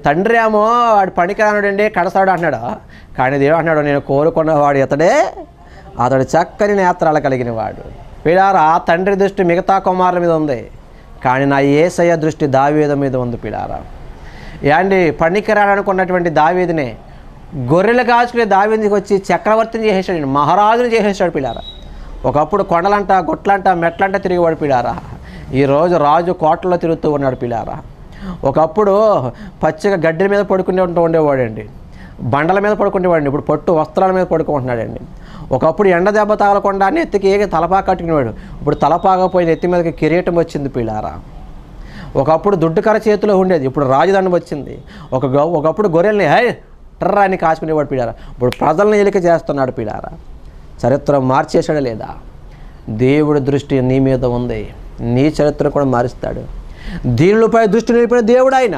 తండ్రి ఏమో వాడు పనికిరానుడండి కడసాడు అంటున్నాడు, కానీ దేవుడు అంటున్నాడు నేను కోరుకున్నవాడు అతడు చక్కని నేత్రాలు కలిగిన వాడు. పిల్లారా, తండ్రి దృష్టి మిగతా కుమారుల మీద ఉంది, కానీ నా యేసయ్య దృష్టి దావీదు మీద ఉంది. పిల్లారా, ఏండి పనికిరాడనుకున్నటువంటి దావీదునే గొర్రెలు కాచుకునే దావీదుకి వచ్చి చక్రవర్తిని చేసేసాడు, మహారాజుని చేసేసాడు. పిల్లారా, ఒకప్పుడు కొండలంట గుట్లంట మెట్లంట తిరిగేవాడు. పిల్లారా, ఈరోజు రాజు కోటలో తిరుగుతూ ఉన్నాడు. పిల్లారా, ఒకప్పుడు పచ్చిగా గడ్డి మీద ఉండేవాడండి, బండల మీద పడుకునేవాడండి, ఇప్పుడు పట్టు వస్త్రాల మీద పడుకుంటున్నాడండి. ఒకప్పుడు ఎండ దెబ్బ తగలకుండా నెత్తికి తలపాక కట్టుకునేవాడు, ఇప్పుడు తలపాకపోయి నెత్తి మీదకి కిరీటం వచ్చింది. పిల్లారా, ఒకప్పుడు దుడ్డుకర చేతిలో ఉండేది, ఇప్పుడు రాజదండం వచ్చింది. ఒకప్పుడు గొర్రెల్ని టర్రా అని కాచుకునేవాడు. పిల్లారా, ఇప్పుడు ప్రజలను ఎలిక చేస్తున్నాడు. పిల్లారా, చరిత్ర మార్చేసాడా లేదా? దేవుడి దృష్టి నీ మీద ఉంది, నీ చరిత్ర కూడా మారుస్తాడు. దీనిపై దృష్టి నిలిపిన దేవుడు ఆయన.